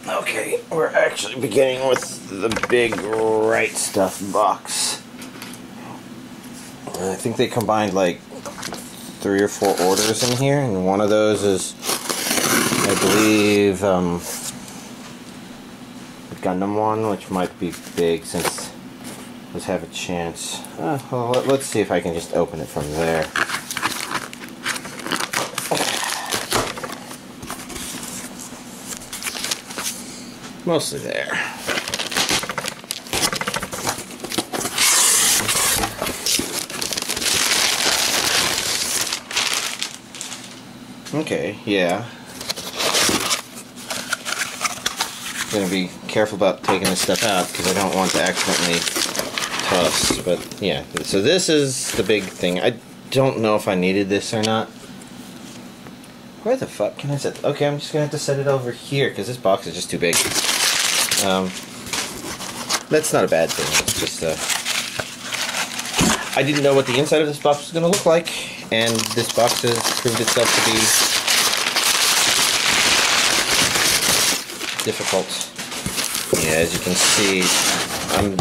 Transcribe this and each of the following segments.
Okay, we're actually beginning with the big Right Stuff box. I think they combined like 3 or 4 orders in here, and one of those is, I believe, the Gundam one, which might be big since let's have a chance. Well, let's see if I can just open it from there. Mostly there. Okay, yeah. I'm gonna be careful about taking this stuff out because I don't want to accidentally toss. But yeah, so this is the big thing. I don't know if I needed this or not. Where the fuck can I set? Okay, I'm just gonna have to set it over here because this box is just too big. That's not a bad thing. It's just I didn't know what the inside of this box was gonna look like, and this box has proved itself to be difficult. Yeah, as you can see,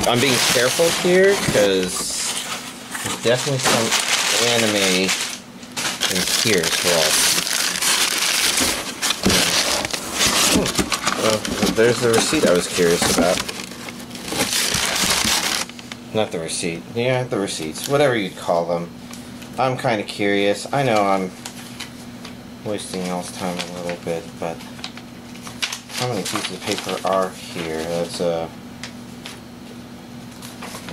I'm being careful here because there's definitely some anime in here as well. Well, there's the receipt I was curious about. Not the receipt. Yeah, the receipts. Whatever you'd call them. I'm kind of curious. I know I'm wasting y'all's time a little bit, but how many pieces of paper are here? That's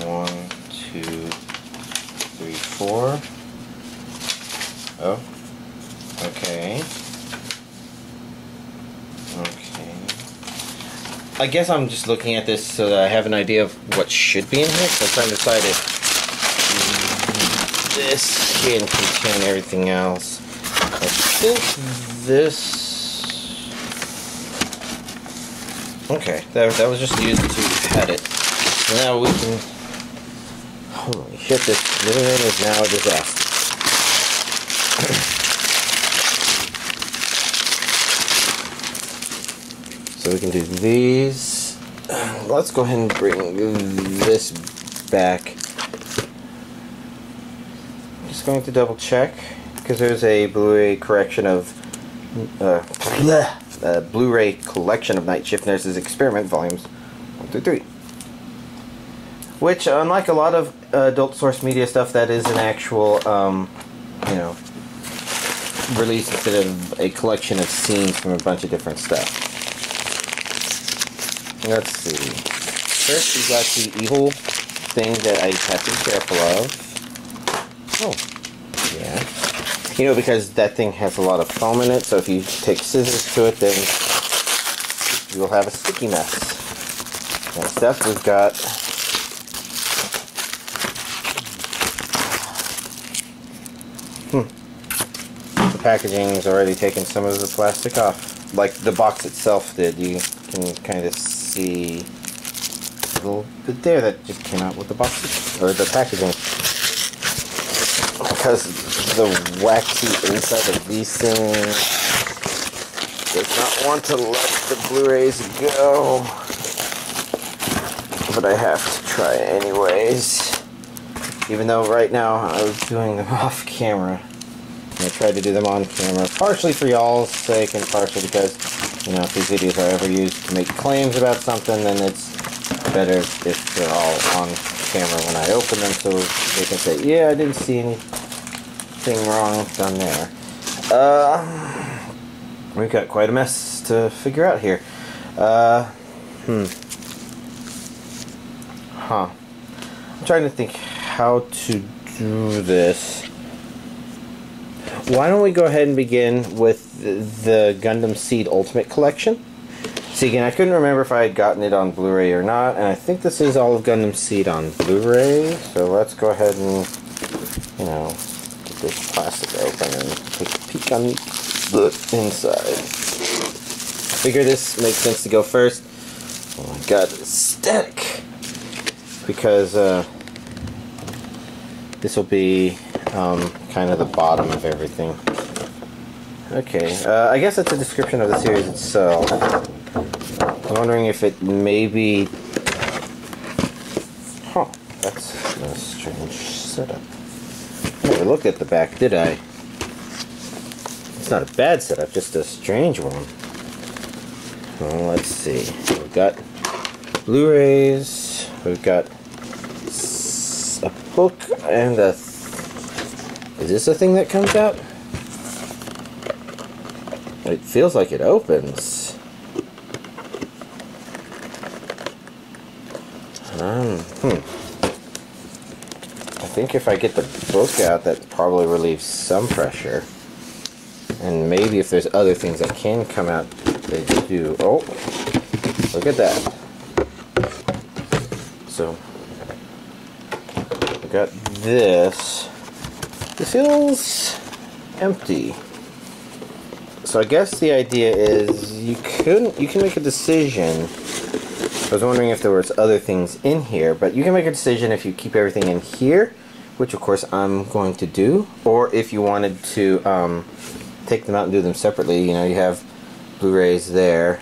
1, 2, 3, 4. Oh. Okay. I guess I'm just looking at this so that I have an idea of what should be in here, so I'm trying to decide if this can contain everything else. I think this... Okay, that was just used to pad it. So now we can... Holy shit, this living room is now a disaster. So we can do these. Let's go ahead and bring this back. I'm just going to double check because there's a Blu-ray correction of Blu-ray collection of Night Shift Nurse's Experiment volumes 1 through 3. Which, unlike a lot of adult source media stuff, that is an actual, you know, release instead of a collection of scenes from a bunch of different stuff. Let's see. First, we got the evil thing that I have to be careful of. Oh, yeah. You know, because that thing has a lot of foam in it, so if you take scissors to it, then you'll have a sticky mess. Next up, we've got the packaging has already taken some of the plastic off, like the box itself did. You can kind of see a little bit there that just came out with the box or the packaging, because the waxy inside of these things does not want to let the Blu-rays go, but I have to try anyways, even though right now I was doing them off camera. I tried to do them on camera, partially for y'all's sake and partially because, you know, if these videos are ever used to make claims about something, then it's better if they're all on camera when I open them, so they can say, yeah, I didn't see anything wrong done there. We've got quite a mess to figure out here. I'm trying to think how to do this. Why don't we go ahead and begin with the Gundam Seed Ultimate Collection? See, again, I couldn't remember if I had gotten it on Blu-ray or not, and I think this is all of Gundam Seed on Blu-ray, so let's go ahead and, you know, get this plastic open and take a peek on the inside. I figure this makes sense to go first. Oh my god, it's static! Because, this will be kind of the bottom of everything. Okay, I guess that's a description of the series itself. I'm wondering if it maybe... Huh, that's a strange setup. I never looked at the back, did I? It's not a bad setup, just a strange one. Well, let's see. We've got Blu-rays, we've got a book, and a... Is this a thing that comes out? It feels like it opens. I think if I get the book out, that probably relieves some pressure. And maybe if there's other things that can come out, they do. Oh, look at that. So, I got this. This feels empty. So I guess the idea is you can make a decision. I was wondering if there was other things in here, but you can make a decision if you keep everything in here, which of course I'm going to do, or if you wanted to take them out and do them separately. You know, you have Blu-rays there.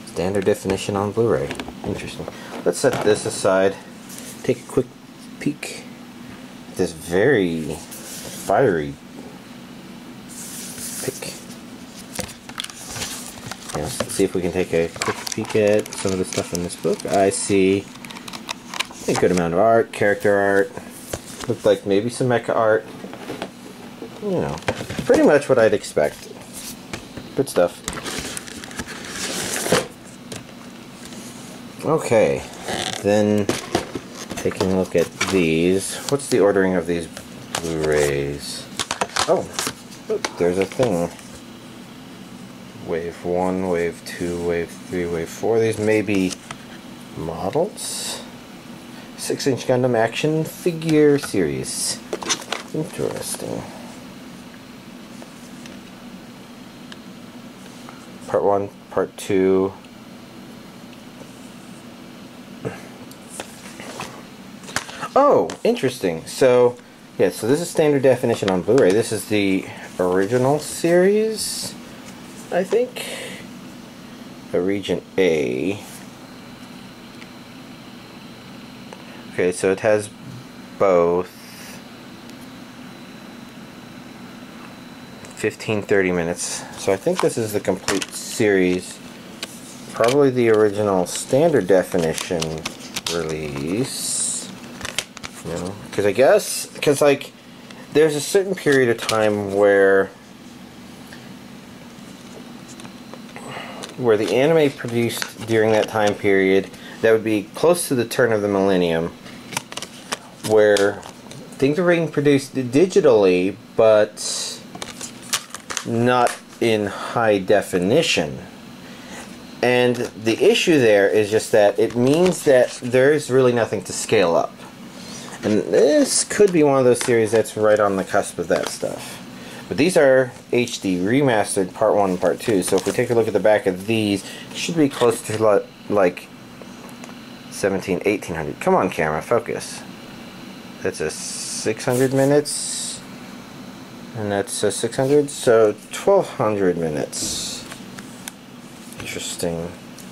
Standard definition on Blu-ray. Interesting. Let's set this aside. Take a quick peek at this very fiery pick. Yeah, let's see if we can take a quick peek at some of the stuff in this book. I see a good amount of art, character art. Looked like maybe some mecha art. You know, pretty much what I'd expect. Good stuff. Okay, then taking a look at these. What's the ordering of these Blu-rays? Oh, look, there's a thing. Wave 1, Wave 2, Wave 3, Wave 4. These may be models. 6-inch Gundam action figure series. Interesting. Part 1, Part 2. Oh, interesting. So, yeah, so this is standard definition on Blu-ray. This is the original series, I think. A region A. Okay, so it has both 15-30 minutes. So I think this is the complete series. Probably the original standard definition release. You know, because I guess, like, there's a certain period of time where the anime produced during that time period, that would be close to the turn of the millennium, where things are being produced digitally, but not in high definition. And the issue there is just that it means that there's really nothing to scale up. And this could be one of those series that's right on the cusp of that stuff. But these are HD remastered Part 1 and Part 2, so if we take a look at the back of these, it should be close to like 1800. Come on, camera, focus. That's a 600 minutes, and that's a 600, so 1200 minutes. Interesting.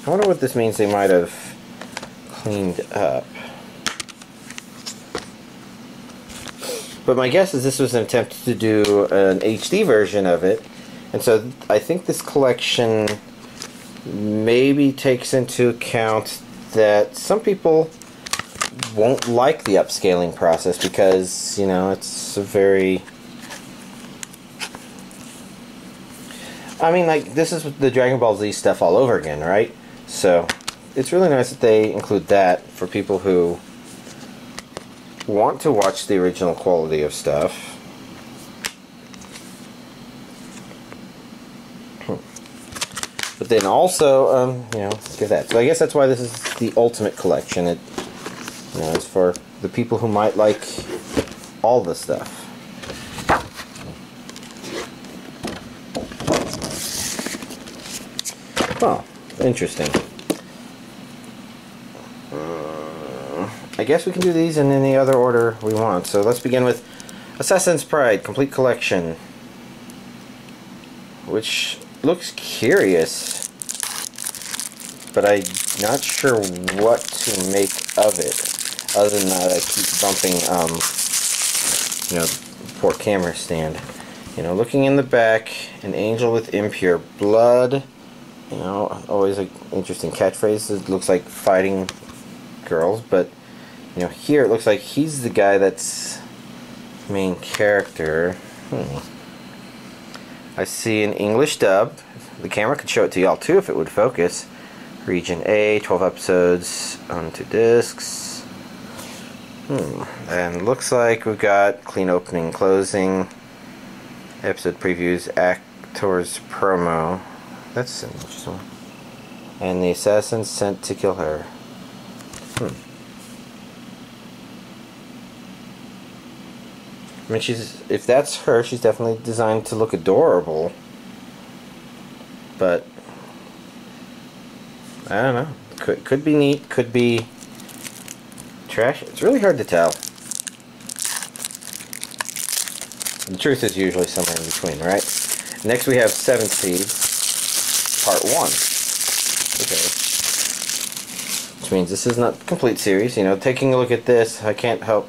I wonder what this means they might have cleaned up. But my guess is this was an attempt to do an HD version of it, and so I think this collection maybe takes into account that some people won't like the upscaling process because, you know, it's a very... I mean, like, this is the Dragon Ball Z stuff all over again, right? So, it's really nice that they include that for people who want to watch the original quality of stuff. But then also, you know, give that. So I guess that's why this is the Ultimate Collection. It, you know, it's for the people who might like all the stuff. Oh, interesting. I guess we can do these in any other order we want. So let's begin with Assassin's Pride Complete Collection, which looks curious. but I'm not sure what to make of it. Other than that, I keep bumping, you know, poor camera stand. You know, looking in the back, an angel with impure blood. You know, always an interesting catchphrase. It looks like fighting girls, but you know, here it looks like he's the guy that's main character. I see an English dub. The camera could show it to y'all too if it would focus. Region A, 12 episodes on 2 discs. And looks like we've got clean opening and closing, episode previews, actors promo. That's an interesting one. And the assassin sent to kill her. I mean, if that's her, she's definitely designed to look adorable. But I don't know. Could be neat, could be trash. It's really hard to tell. The truth is usually somewhere in between, right? Next we have 7 Seeds, Part 1. Okay. Which means this is not a complete series. You know, taking a look at this, I can't help.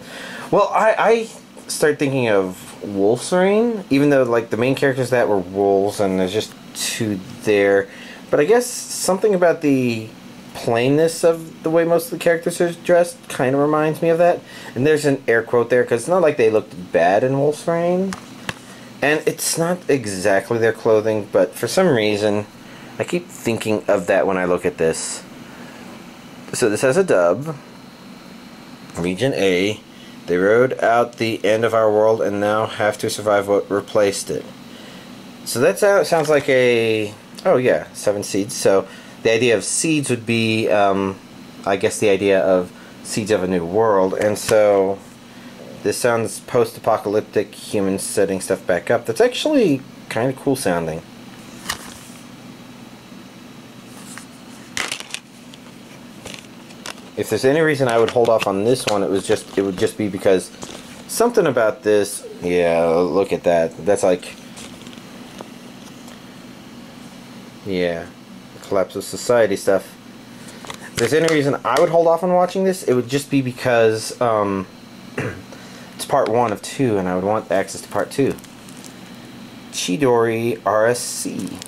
Well, I start thinking of Wolfsrain, even though like the main characters that were wolves and there's just 2 there. But I guess something about the plainness of the way most of the characters are dressed kind of reminds me of that. And there's an air quote there because it's not like they looked bad in Wolfsrain. And it's not exactly their clothing, but for some reason I keep thinking of that when I look at this. So this has a dub. Region A. They rode out the end of our world and now have to survive what replaced it. So that sounds like a... Oh yeah, 7 Seeds. So the idea of seeds would be, I guess, the idea of seeds of a new world. And so this sounds post-apocalyptic, humans setting stuff back up. That's actually kind of cool sounding. If there's any reason I would hold off on this one, it would just be because something about this. Yeah, look at that. That's like, yeah, collapse of society stuff. If there's any reason I would hold off on watching this, it would just be because it's part 1 of 2, and I would want access to part 2. Chidori RSC.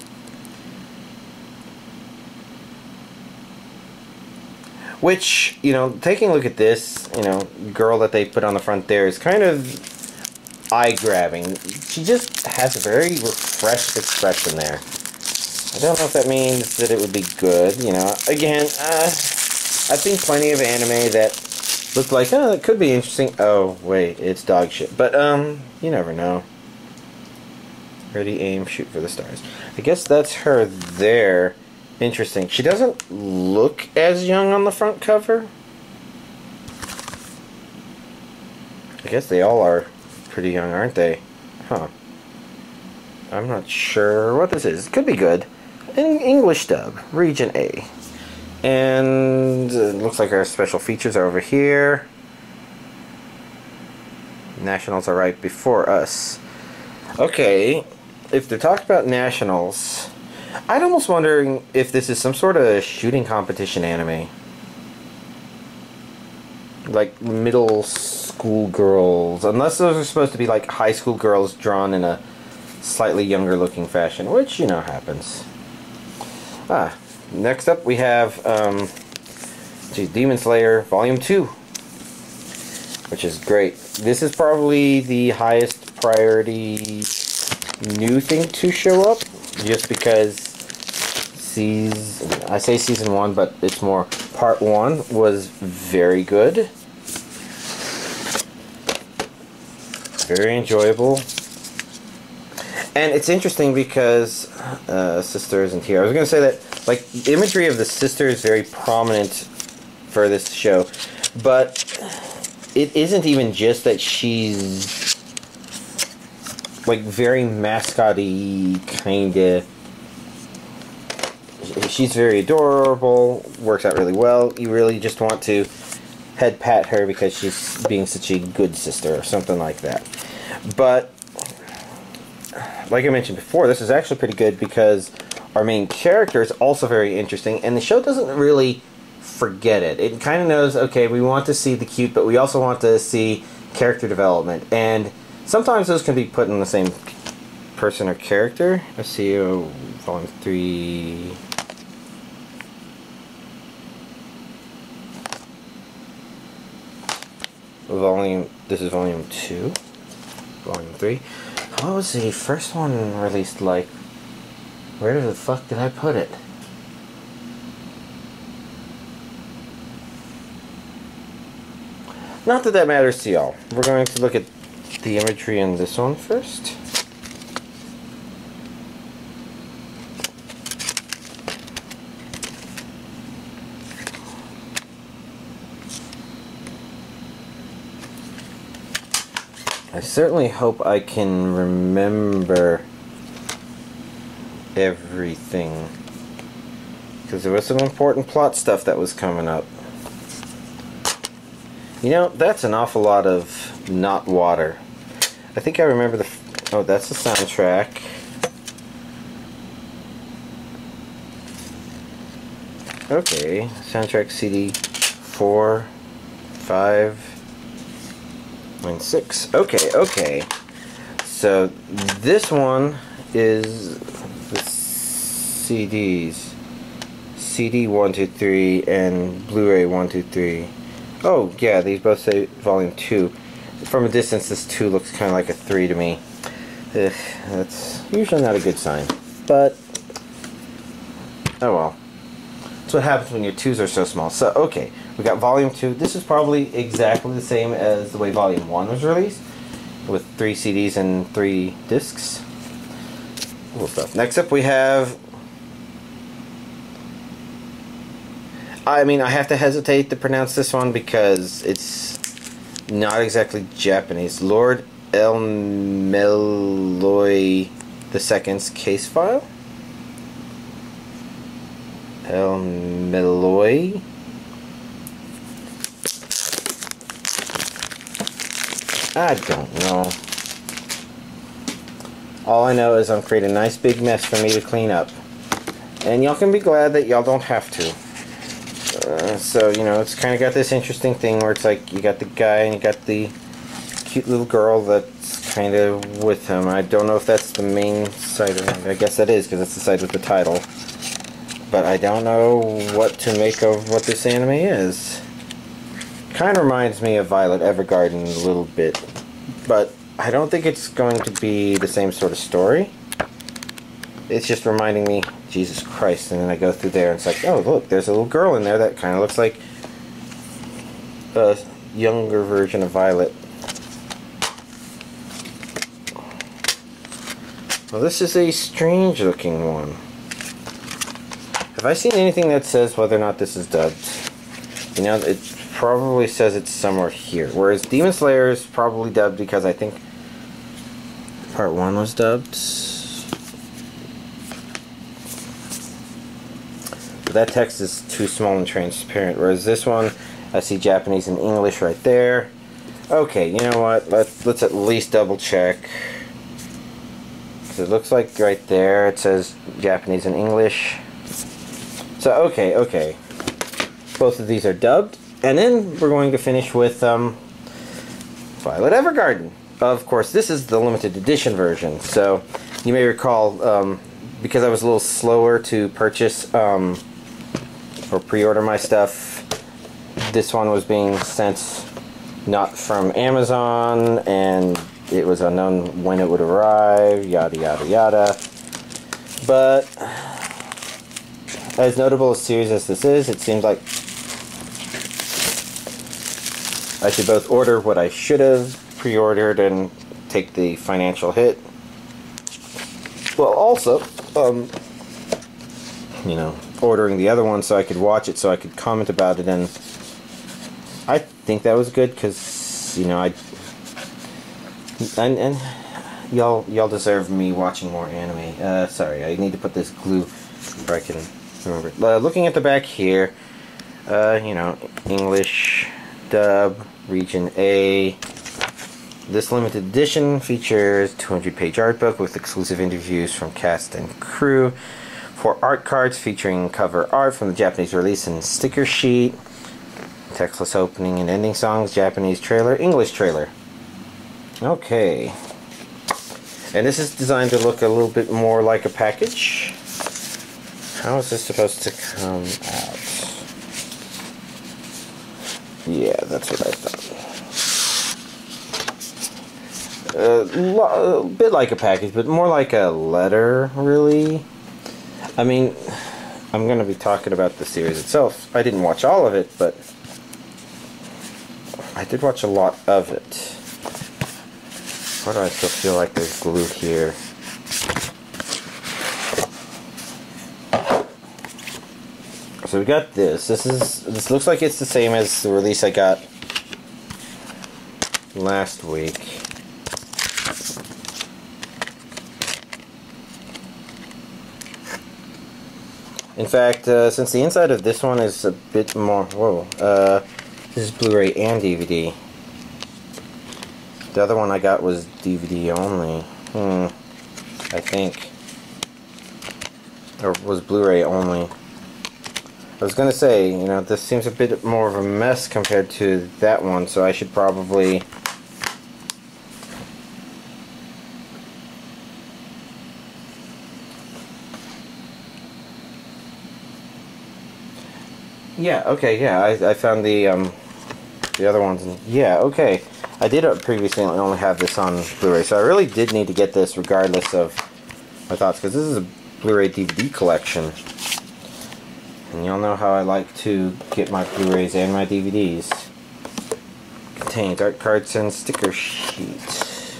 Which, you know, taking a look at this, you know, girl that they put on the front there is kind of eye-grabbing. She just has a very refreshed expression there. I don't know if that means that it would be good, you know. Again, I've seen plenty of anime that look like, oh, it could be interesting. Oh, wait, it's dog shit. But, you never know. Ready, aim, shoot for the stars. I guess that's her there. Interesting. She doesn't look as young on the front cover. I guess they all are pretty young, aren't they? Huh. I'm not sure what this is. It could be good. An English dub. Region A. And it looks like our special features are over here. Nationals are right before us. Okay. If they're talking about Nationals, I'm almost wondering if this is some sort of shooting competition anime. Like middle school girls. Unless those are supposed to be like high school girls drawn in a slightly younger looking fashion. Which, you know, happens. Next up we have Demon Slayer Volume 2. Which is great. This is probably the highest priority new thing to show up. Just because I say season 1, but it's more part 1 was very good, very enjoyable, and it's interesting because sister isn't here. I was going to say that like the imagery of the sister is very prominent for this show, but it isn't even just that she's like very mascot-y kind of. She's very adorable, works out really well. You really just want to head pat her because she's being such a good sister or something like that. But like I mentioned before, this is actually pretty good because our main character is also very interesting, and the show doesn't really forget it. It kind of knows, okay, we want to see the cute, but we also want to see character development, and sometimes those can be put in the same person or character. Let's see, volume 3. This is volume 2. Volume 3. What was the first one released like? Where the fuck did I put it? Not that that matters to y'all. We're going to look at the imagery in this one first. I certainly hope I can remember everything, because there was some important plot stuff that was coming up. You know, that's an awful lot of not water. I think I remember the... Oh, that's the soundtrack. Okay, soundtrack CD 4, 5, and 6. Okay, okay. So this one is the CDs. CD 1, 2, 3 and Blu-ray 1, 2, 3. Oh, yeah, these both say volume 2. From a distance, this 2 looks kind of like a 3 to me. Ugh, that's usually not a good sign. But, oh well. That's what happens when your 2s are so small. So, okay, we got volume 2. This is probably exactly the same as the way volume 1 was released, with 3 CDs and 3 discs. Cool stuff. Next up we have... I mean, I have to hesitate to pronounce this one because it's not exactly Japanese. Lord El-Melloi II's case file? El-Melloi? I don't know. All I know is I'm creating a nice big mess for me to clean up. And y'all can be glad that y'all don't have to. So, you know, it's kind of got this interesting thing where it's like you got the guy and you got the cute little girl that's kind of with him. I don't know if that's the main side. I guess that is, because it's the side with the title. But I don't know what to make of what this anime is. Kind of reminds me of Violet Evergarden a little bit. But I don't think it's going to be the same sort of story. It's just reminding me, Jesus Christ, and then I go through there and it's like, oh look, there's a little girl in there that kind of looks like a younger version of Violet. Well, this is a strange looking one. Have I seen anything that says whether or not this is dubbed? You know, it probably says it's somewhere here. Whereas Demon Slayer is probably dubbed because I think part 1 was dubbed. That text is too small and transparent, whereas this one, I see Japanese and English right there. Okay, you know what? Let's at least double check. So it looks like right there it says Japanese and English. So okay, okay. Both of these are dubbed, and then we're going to finish with Violet Evergarden. Of course, this is the limited edition version. So you may recall, because I was a little slower to purchase or pre-order my stuff, this one was being sent not from Amazon, and it was unknown when it would arrive, yada yada yada. But as notable a series as this is, it seems like I should both order what I should have pre-ordered and take the financial hit, well also you know, ordering the other one so I could watch it, so I could comment about it. And I think that was good, because, you know, and y'all deserve me watching more anime. Sorry, I need to put this glue where I can remember. Looking at the back here, you know, English dub, region A. This limited edition features 200-page art book with exclusive interviews from cast and crew, 4 art cards featuring cover art from the Japanese release and sticker sheet. Textless opening and ending songs, Japanese trailer, English trailer. Okay. And this is designed to look a little bit more like a package. How is this supposed to come out? Yeah, that's what I thought. A bit like a package, but more like a letter, really. I mean, I'm going to be talking about the series itself. I didn't watch all of it, but I did watch a lot of it. Why do I still feel like there's glue here? So we got this. This looks like it's the same as the release I got last week. In fact, since the inside of this one is a bit more... Whoa. This is Blu-ray and DVD. The other one I got was DVD only. I think. Or was Blu-ray only. I was gonna say, you know, this seems a bit more of a mess compared to that one, so I should probably... Yeah, okay, yeah, I found the other ones. Yeah, okay. I did previously only have this on Blu-ray, so I really did need to get this regardless of my thoughts, because this is a Blu-ray DVD collection. And y'all know how I like to get my Blu-rays and my DVDs. Contains art cards and sticker sheets.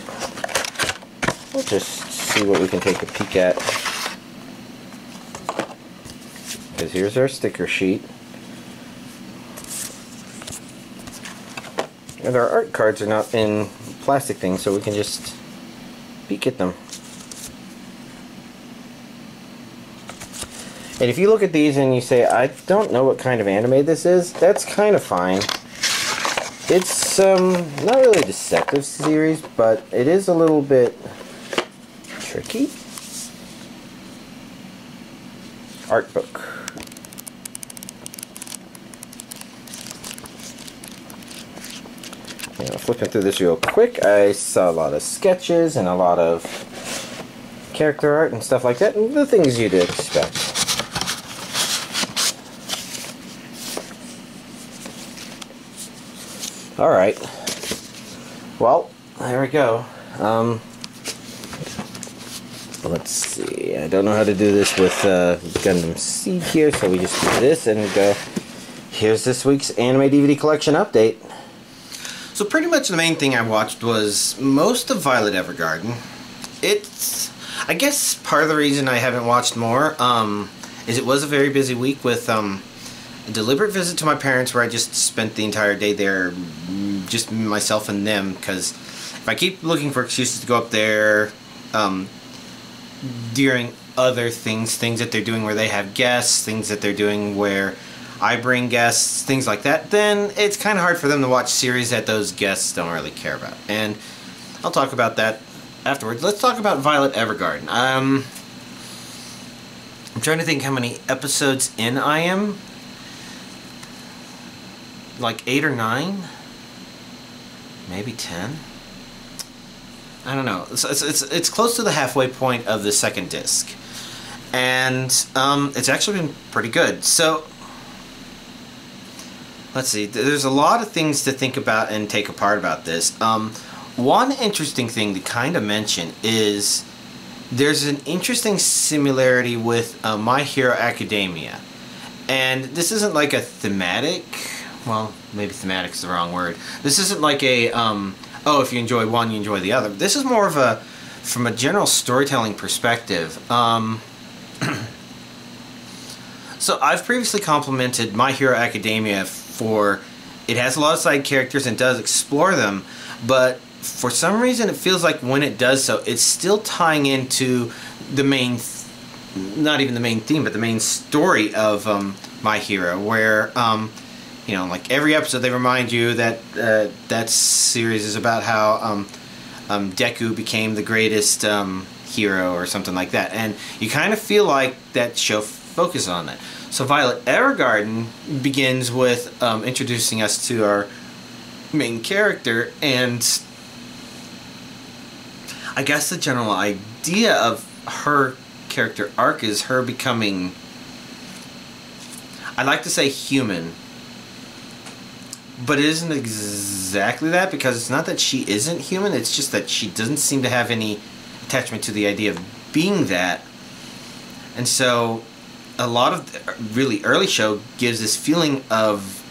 We'll just see what we can take a peek at. Because here's our sticker sheet. And our art cards are not in plastic things, so we can just peek at them. And if you look at these and you say, I don't know what kind of anime this is, that's kind of fine. It's not really a deceptive series, but it is a little bit tricky. Art book. Flipping through this real quick, I saw a lot of sketches and a lot of character art and stuff like that, and the things you'd expect. Alright. Well, there we go. Let's see. I don't know how to do this with Gundam Seed here, so we just do this and go, here's this week's anime DVD collection update. So pretty much the main thing I watched was most of Violet Evergarden. It's, I guess part of the reason I haven't watched more is it was a very busy week with a deliberate visit to my parents where I just spent the entire day there, just myself and them, because if I keep looking for excuses to go up there during other things that they're doing where they have guests, things that they're doing where I bring guests, things like that, then it's kind of hard for them to watch series that those guests don't really care about. And I'll talk about that afterwards. Let's talk about Violet Evergarden. I'm trying to think how many episodes in I am. Like 8 or 9? Maybe 10? I don't know. It's close to the halfway point of the second disc. And it's actually been pretty good. So let's see, there's a lot of things to think about and take apart about this. One interesting thing to kind of mention is there's an interesting similarity with My Hero Academia. And this isn't like a thematic, well, maybe thematic is the wrong word. This isn't like a, oh, if you enjoy one, you enjoy the other. This is more of a, from a general storytelling perspective. So I've previously complimented My Hero Academia for, it has a lot of side characters and does explore them, but for some reason it feels like when it does so, it's still tying into the main, not even the main theme, but the main story of My Hero, where, you know, like every episode they remind you that that series is about how Deku became the greatest hero or something like that. And you kind of feel like that show focuses on that. So Violet Evergarden begins with introducing us to our main character, and I guess the general idea of her character arc is her becoming, I'd like to say human, but it isn't exactly that, because it's not that she isn't human, it's just that she doesn't seem to have any attachment to the idea of being that. And so a lot of the really early show gives this feeling of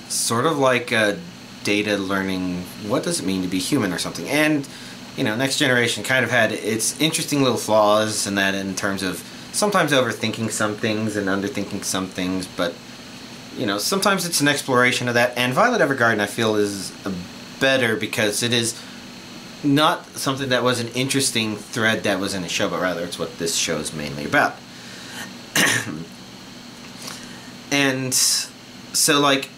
sort of like a Data learning what does it mean to be human or something. And you know, Next Generation kind of had its interesting little flaws in that, in terms of sometimes overthinking some things and underthinking some things, but you know, sometimes it's an exploration of that. And Violet Evergarden, I feel, is better because it is not something that was an interesting thread that was in a show, but rather it's what this show is mainly about. And so, like,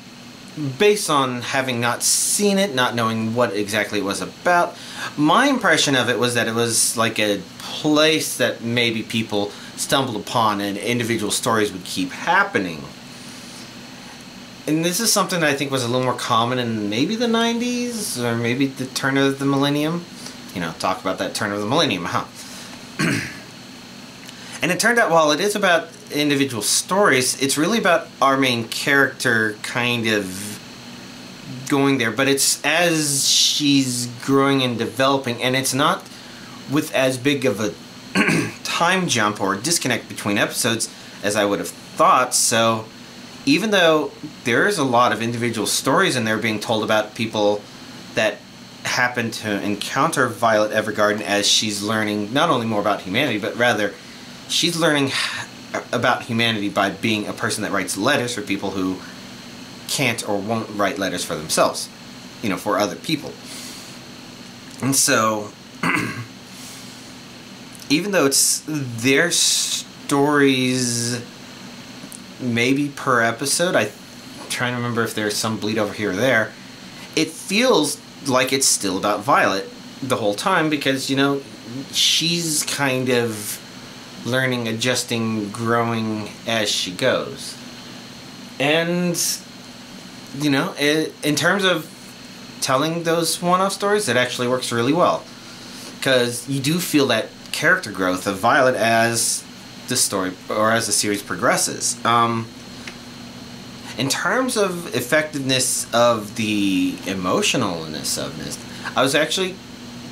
based on having not seen it, not knowing what exactly it was about, my impression of it was that it was like a place that maybe people stumbled upon and individual stories would keep happening. And this is something that I think was a little more common in maybe the 90s, or maybe the turn of the millennium. You know, talk about that turn of the millennium, huh? And it turned out, while it is about individual stories, it's really about our main character kind of going there, but it's as she's growing and developing, and it's not with as big of a time jump or disconnect between episodes as I would have thought. So even though there is a lot of individual stories in there being told about people that happen to encounter Violet Evergarden as she's learning not only more about humanity, but rather she's learning about humanity by being a person that writes letters for people who can't or won't write letters for themselves, you know, for other people. And so even though it's their stories maybe per episode, I'm trying to remember if there's some bleed over here or there, it feels like it's still about Violet the whole time, because, you know, she's kind of learning, adjusting, growing as she goes. And, you know, in terms of telling those one-off stories, it actually works really well, because you do feel that character growth of Violet as the story, or as the series progresses. In terms of effectiveness of the emotionalness of this, I was actually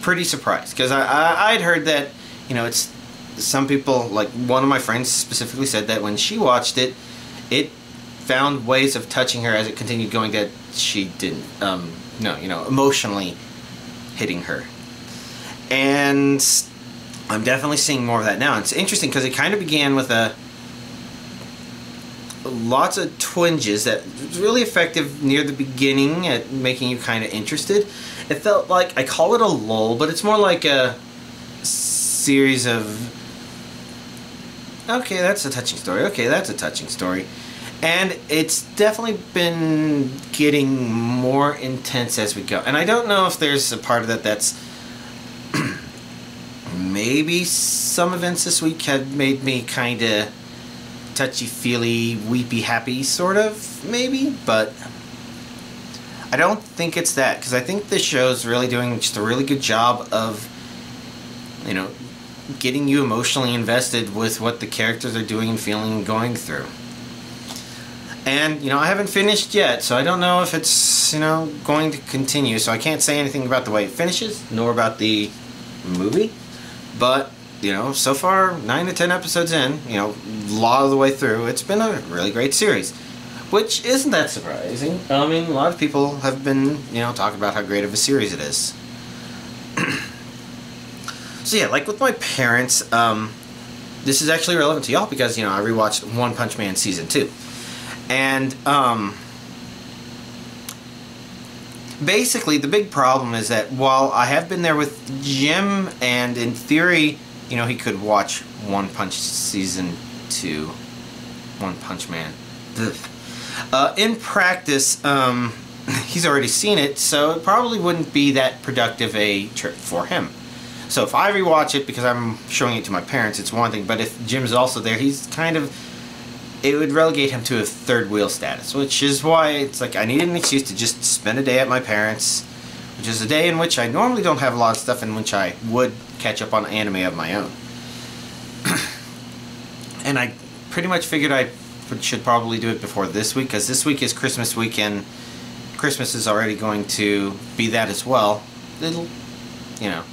pretty surprised, because I'd heard that, you know, it's some people, like one of my friends specifically said that when she watched it, it found ways of touching her as it continued going that she didn't, emotionally hitting her. And I'm definitely seeing more of that now. It's interesting because it kind of began with lots of twinges that was really effective near the beginning at making you kind of interested. It felt like, I call it a lull, but it's more like a series of, okay, that's a touching story, okay, that's a touching story. And it's definitely been getting more intense as we go. And I don't know if there's a part of that that's maybe some events this week have made me kind of touchy-feely, weepy-happy, sort of, maybe, but I don't think it's that, because I think this show's really doing just a really good job of, you know, getting you emotionally invested with what the characters are doing and feeling and going through. And, you know, I haven't finished yet, so I don't know if it's, you know, going to continue, so I can't say anything about the way it finishes, nor about the movie. But, you know, so far, 9 to 10 episodes in, you know, a lot of the way through, it's been a really great series. Which isn't that surprising. I mean, a lot of people have been, you know, talking about how great of a series it is. So yeah, like with my parents, this is actually relevant to y'all because, you know, I rewatched One Punch Man Season 2. And, basically, the big problem is that while I have been there with Jim, and in theory, you know, he could watch One Punch Season 2, One Punch Man. In practice, he's already seen it, so it probably wouldn't be that productive a trip for him. So if I rewatch it because I'm showing it to my parents, it's one thing. But if Jim's also there, he's kind of... It would relegate him to a third wheel status, which is why it's like I needed an excuse to just spend a day at my parents', which is a day in which I normally don't have a lot of stuff, in which I would catch up on anime of my own. And I pretty much figured I should probably do it before this week, because this week is Christmas week, and Christmas is already going to be that as well. It'll, you know,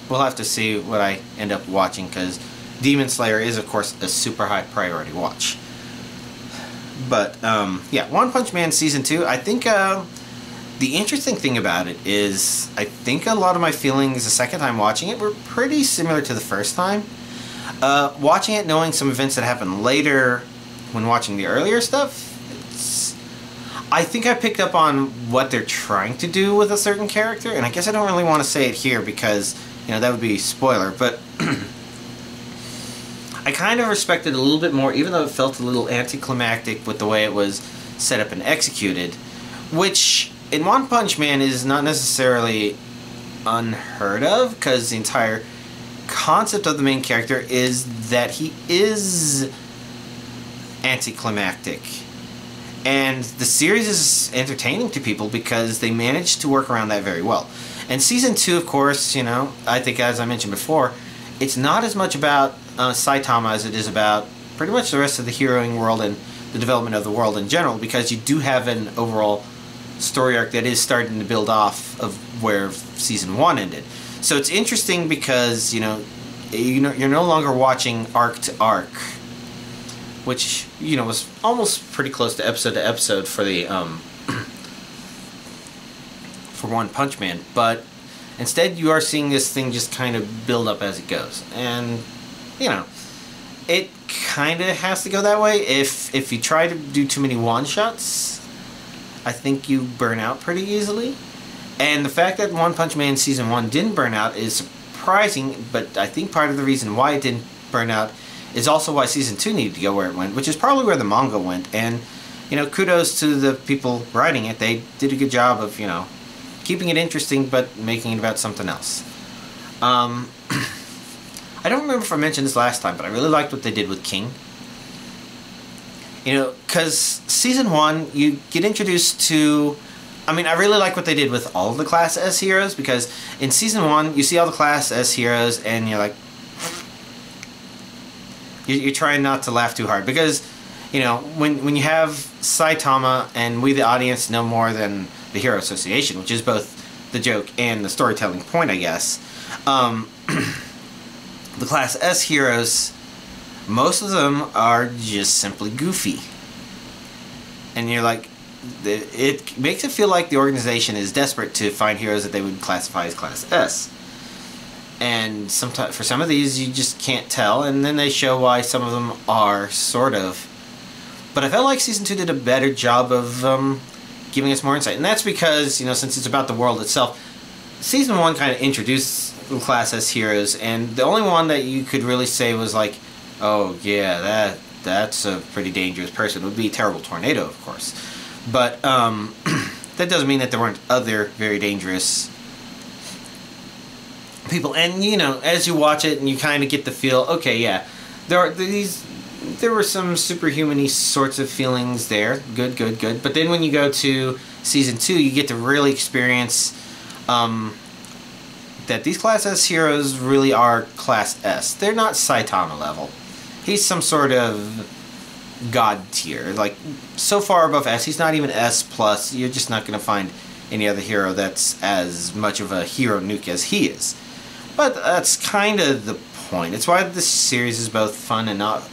we'll have to see what I end up watching, because Demon Slayer is, of course, a super high priority watch. But, yeah, One Punch Man Season 2, I think, the interesting thing about it is, I think a lot of my feelings the second time watching it were pretty similar to the first time. Watching it, knowing some events that happened later when watching the earlier stuff, I think I picked up on what they're trying to do with a certain character, and I guess I don't really want to say it here because, you know, that would be a spoiler, but I kind of respected it a little bit more, even though it felt a little anticlimactic with the way it was set up and executed, which in One Punch Man is not necessarily unheard of, because the entire concept of the main character is that he is anticlimactic. And the series is entertaining to people because they managed to work around that very well. And Season 2, of course, you know, I think as I mentioned before, it's not as much about Saitama as it is about pretty much the rest of the heroing world and the development of the world in general, because you do have an overall story arc that is starting to build off of where Season 1 ended. So it's interesting because, you're no longer watching arc to arc, which, was almost pretty close to episode for the, for One Punch Man, but instead you are seeing this thing just kind of build up as it goes. And, it kind of has to go that way. If you try to do too many one-shots, I think you burn out pretty easily. And the fact that One Punch Man Season 1 didn't burn out is surprising, but I think part of the reason why it didn't burn out is also why Season 2 needed to go where it went, which is probably where the manga went. And, kudos to the people writing it. They did a good job of, keeping it interesting, but making it about something else. I don't remember if I mentioned this last time, but I really liked what they did with King. Because Season 1, you get introduced to... I really like what they did with all of the Class S heroes, because in Season 1, you see all the Class S heroes, and you're like... You're trying not to laugh too hard, because, when you have Saitama, and we the audience know more than the Hero Association, which is both the joke and the storytelling point, I guess, the Class S heroes, most of them are just simply goofy. And you're like... It makes it feel like the organization is desperate to find heroes that they would classify as Class S. And sometimes, for some of these, you just can't tell, and then they show why some of them are, sort of. But I felt like Season 2 did a better job of giving us more insight. And that's because, since it's about the world itself, Season 1 kind of introduced the Class S heroes, and the only one that you could really say was like, oh yeah, that's a pretty dangerous person, would be Terrible Tornado, of course. But that doesn't mean that there weren't other very dangerous people. And, as you watch it and you kind of get the feel, okay, yeah, there were some superhuman-y sorts of feelings there. Good. But then when you go to Season 2, you get to really experience that these Class S heroes really are Class S. They're not Saitama level. He's some sort of God tier, like so far above S. He's not even S+. You're just not going to find any other hero that's as much of a hero nuke as he is. But that's kind of the point. It's why this series is both fun and not...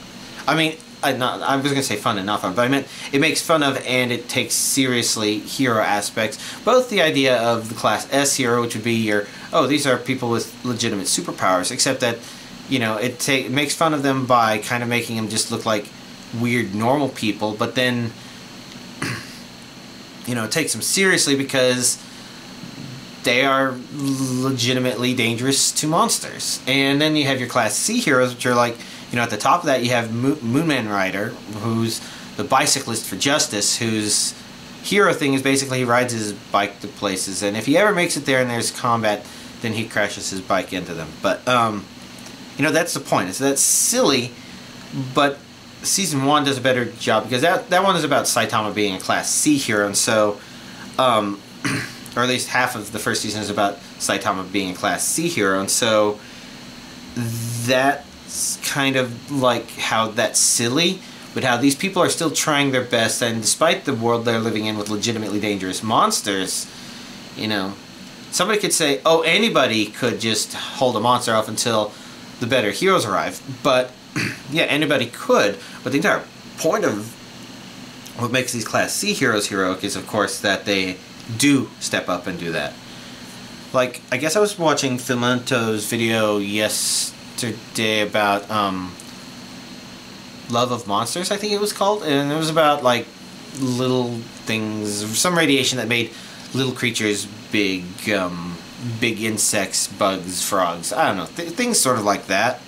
I was going to say fun and not fun, but I meant it makes fun of and it takes seriously hero aspects. Both the idea of the Class S hero, which would be your, oh, these are people with legitimate superpowers, except that, it makes fun of them by kind of making them just look like weird normal people, but then it takes them seriously because they are legitimately dangerous to monsters. And then you have your Class C heroes, which are like, at the top of that you have Moonman Rider, who's the bicyclist for justice, whose hero thing is basically he rides his bike to places, and if he ever makes it there and there's combat, then he crashes his bike into them. But you know, that's the point. It's that's silly, but season 1 does a better job because that one is about Saitama being a Class C hero, and so or at least half of the first season is about Saitama being a Class C hero, and so that's kind of like how that's silly, but how these people are still trying their best, and despite the world they're living in with legitimately dangerous monsters, you know, somebody could say, oh, anybody could just hold a monster off until the better heroes arrive, but yeah, anybody could, but the entire point of what makes these Class C heroes heroic is, of course, that they do step up and do that. Like, I guess I was watching Filmento's video yesterday about Love of Monsters, I think it was called, and it was about like little things, some radiation that made little creatures big, big insects, bugs, frogs, I don't know, things sort of like that.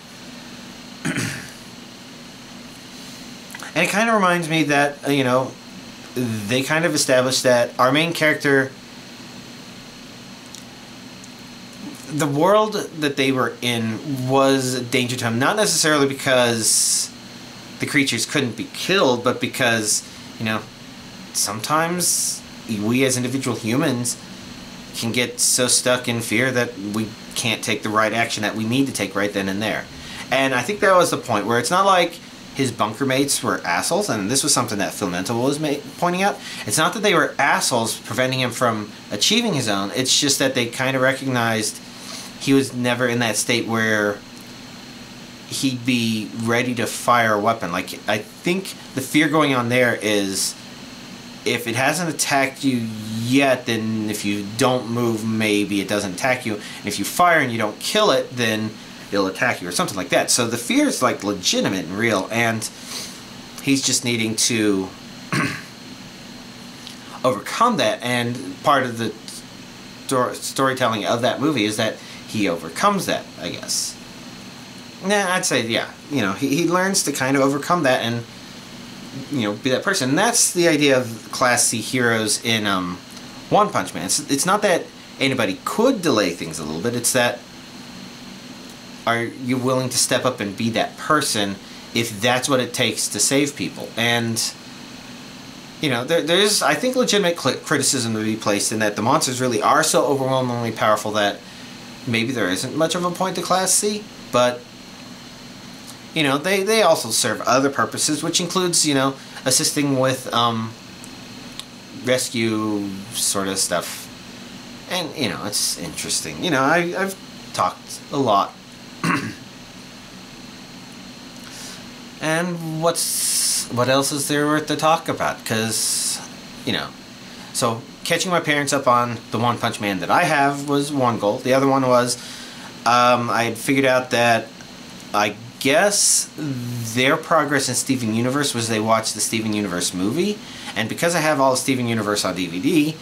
And it kind of reminds me that, you know, they kind of established that our main character, the world that they were in was a danger to him, not necessarily because the creatures couldn't be killed, but because, you know, sometimes we as individual humans can get so stuck in fear that we can't take the right action that we need to take right then and there. And I think that was the point, where it's not like his bunker mates were assholes, and this was something that Filmento was pointing out. It's not that they were assholes preventing him from achieving his own, it's just that they kind of recognized he was never in that state where he'd be ready to fire a weapon. Like, I think the fear going on there is, if it hasn't attacked you yet, then if you don't move, maybe it doesn't attack you. And if you fire and you don't kill it, then it'll attack you, or something like that. So the fear is like legitimate and real, and he's just needing to overcome that. And part of the storytelling of that movie is that he overcomes that, I guess. Nah, I'd say, yeah, you know, he learns to kind of overcome that and, you know, be that person. And that's the idea of Class C heroes in One Punch Man. It's not that anybody could delay things a little bit, it's that, are you willing to step up and be that person if that's what it takes to save people? And, you know, there's, I think, legitimate criticism to be placed in that the monsters really are so overwhelmingly powerful that maybe there isn't much of a point to Class C, but, you know, they also serve other purposes, which includes, you know, assisting with rescue sort of stuff. And, you know, it's interesting. You know, I've talked a lot. And what else is there to talk about? Because, you know, so catching my parents up on the One Punch Man that I have was one goal. The other one was I had figured out that I guess their progress in Steven Universe was they watched the Steven Universe movie, and because I have all of Steven Universe on DVD,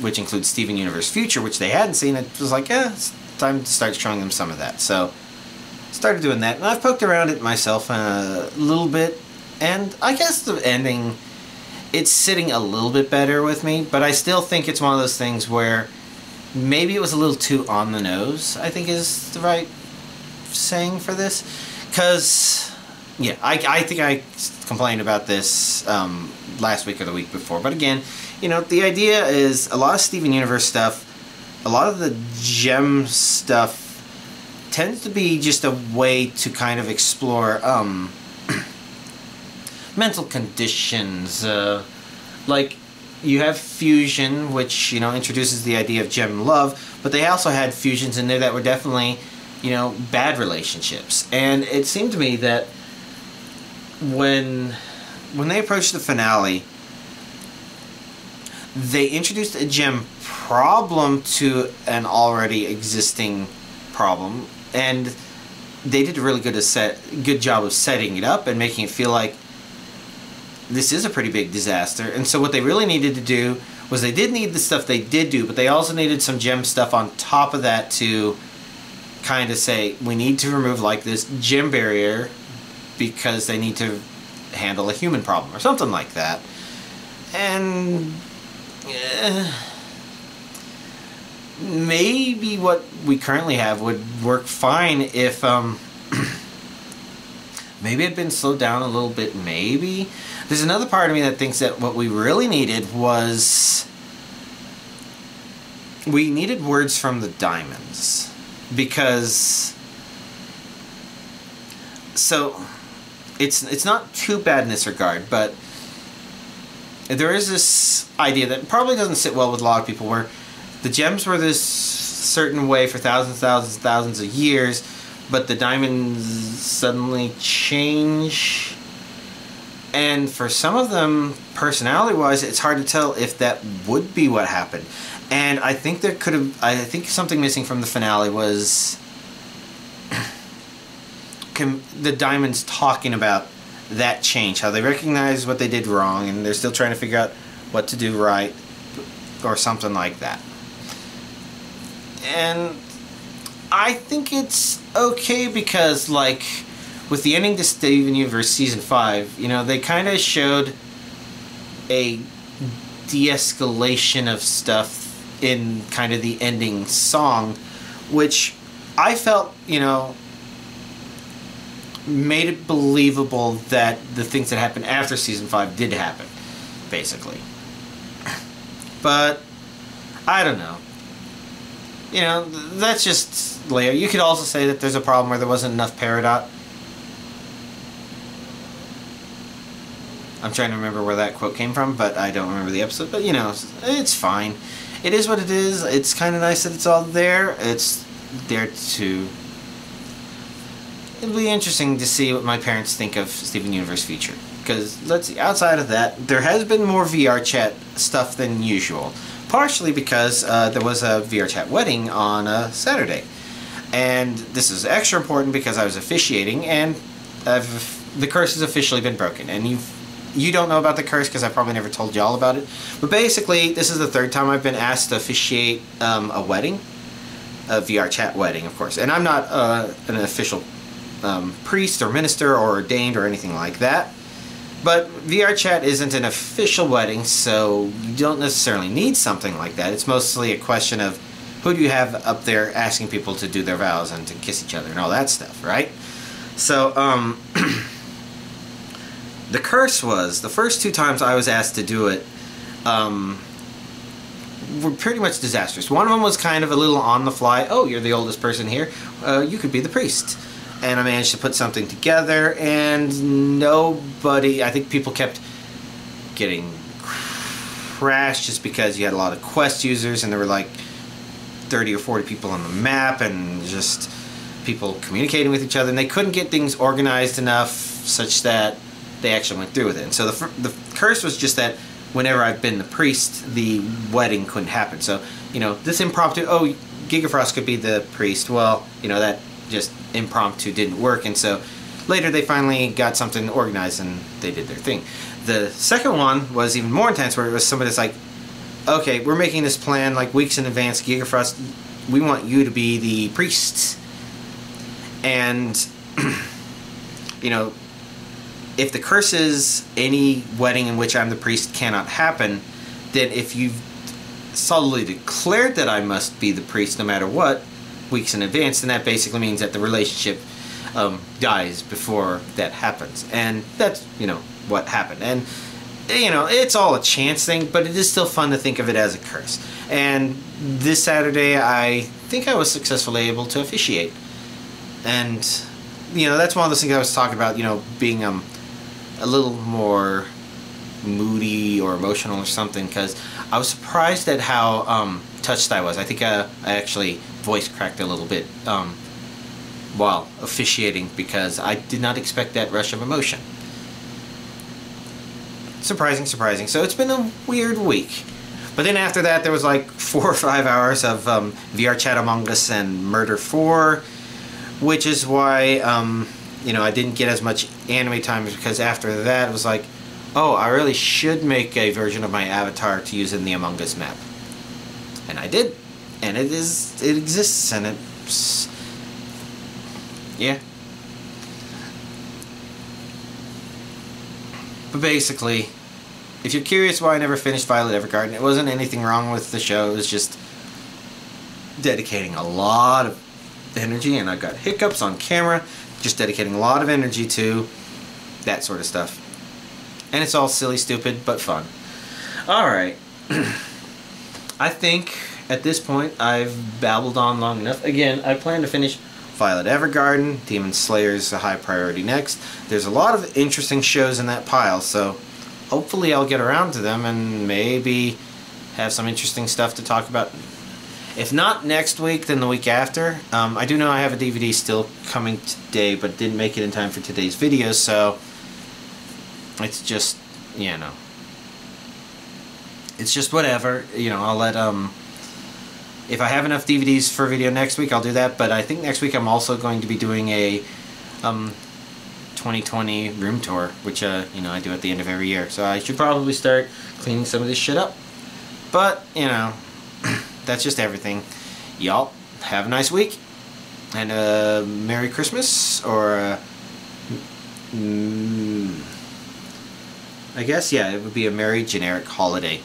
which includes Steven Universe Future, which they hadn't seen, it was like, yeah, it's time to start showing them some of that. So started doing that, and I've poked around it myself a little bit, and I guess the ending, it's sitting a little bit better with me, but I still think it's one of those things where maybe it was a little too on the nose, I think is the right saying for this. Because, yeah, I think I complained about this last week or the week before, but again, you know, the idea is a lot of Steven Universe stuff, a lot of the gem stuff tends to be just a way to kind of explore mental conditions. Like, you have fusion, which, you know, introduces the idea of gem love, but they also had fusions in there that were definitely, you know, bad relationships. And it seemed to me that when they approached the finale, they introduced a gem problem to an already existing problem, and they did a really good job of setting it up and making it feel like this is a pretty big disaster. And so what they really needed to do was, they did need the stuff they did do, but they also needed some gem stuff on top of that to kind of say, we need to remove like this gem barrier because they need to handle a human problem or something like that. And maybe what we currently have would work fine if maybe it'd been slowed down a little bit. Maybe there's another part of me that thinks that what we really needed was we needed words from the Diamonds, because so it's not too bad in this regard, but there is this idea that probably doesn't sit well with a lot of people, where the gems were this certain way for thousands of years, but the diamonds suddenly change. And for some of them, personality-wise, it's hard to tell if that would be what happened. And I think there could have... I think something missing from the finale was the Diamonds talking about that change, how they recognize what they did wrong, and they're still trying to figure out what to do right, or something like that. And I think it's okay because, like, with the ending to Steven Universe Season 5, you know, they kind of showed a de-escalation of stuff in kind of the ending song, which I felt, you know, made it believable that the things that happened after Season 5 did happen, basically. But, I don't know. You know, that's just layer. You could also say that there's a problem where there wasn't enough Peridot. I'm trying to remember where that quote came from, but I don't remember the episode. But, you know, it's fine. It is what it is. It's kind of nice that it's all there. It's there to... It'll be interesting to see what my parents think of Steven Universe Future. Because, let's see, outside of that, there has been more VR chat stuff than usual. Partially because there was a VR chat wedding on a Saturday. And this is extra important because I was officiating, and the curse has officially been broken. And you don't know about the curse because I probably never told y'all about it. But basically, this is the third time I've been asked to officiate a wedding. A VR chat wedding, of course. And I'm not an official priest or minister or ordained or anything like that. But VR chat isn't an official wedding, so you don't necessarily need something like that. It's mostly a question of who do you have up there asking people to do their vows and to kiss each other and all that stuff, right? So, the curse was, the first two times I was asked to do it, were pretty much disastrous. One of them was kind of a little on the fly. Oh, you're the oldest person here. You could be the priest. And I managed to put something together, and nobody... I think people kept getting crashed just because you had a lot of Quest users, and there were like 30 or 40 people on the map, and just people communicating with each other, and they couldn't get things organized enough such that they actually went through with it. And so the curse was just that whenever I've been the priest, the wedding couldn't happen. So, you know, this impromptu... Oh, Gigafrost could be the priest. Well, you know, that just impromptu didn't work, and so later they finally got something organized and they did their thing. The second one was even more intense, where it was somebody that's like, okay, we're making this plan like weeks in advance, Gigafrost, we want you to be the priest. And you know, if the curse is any wedding in which I'm the priest cannot happen, then if you've solidly declared that I must be the priest no matter what, weeks in advance, then that basically means that the relationship dies before that happens. And that's, you know, what happened. And, you know, it's all a chance thing, but it is still fun to think of it as a curse. And this Saturday, I think I was successfully able to officiate. And, you know, that's one of those things I was talking about, you know, being a little more moody or emotional or something, because I was surprised at how touched I was. I think I actually voice cracked a little bit while officiating, because I did not expect that rush of emotion. Surprising. So it's been a weird week. But then after that, there was like 4 or 5 hours of VR Chat Among Us and Murder 4, which is why you know, I didn't get as much anime time, because after that it was like, oh, I really should make a version of my avatar to use in the Among Us map. And I did. And it exists, and it's... yeah. But basically, if you're curious why I never finished Violet Evergarden, it wasn't anything wrong with the show, it was just... dedicating a lot of energy, and I've got hiccups on camera, just dedicating a lot of energy to that sort of stuff. And it's all silly, stupid, but fun. Alright. I think at this point I've babbled on long enough. Again, I plan to finish Violet Evergarden. Demon Slayer's a high priority next. There's a lot of interesting shows in that pile, so hopefully I'll get around to them and maybe have some interesting stuff to talk about. If not next week, then the week after. I do know I have a DVD still coming today, but didn't make it in time for today's video, so it's just, you know, it's just whatever. You know, I'll let, if I have enough DVDs for a video next week, I'll do that, but I think next week I'm also going to be doing a 2020 room tour, which, you know, I do at the end of every year, so I should probably start cleaning some of this shit up. But, you know, that's just everything. Y'all, have a nice week, and a Merry Christmas, or I guess, yeah, it would be a Merry generic holiday.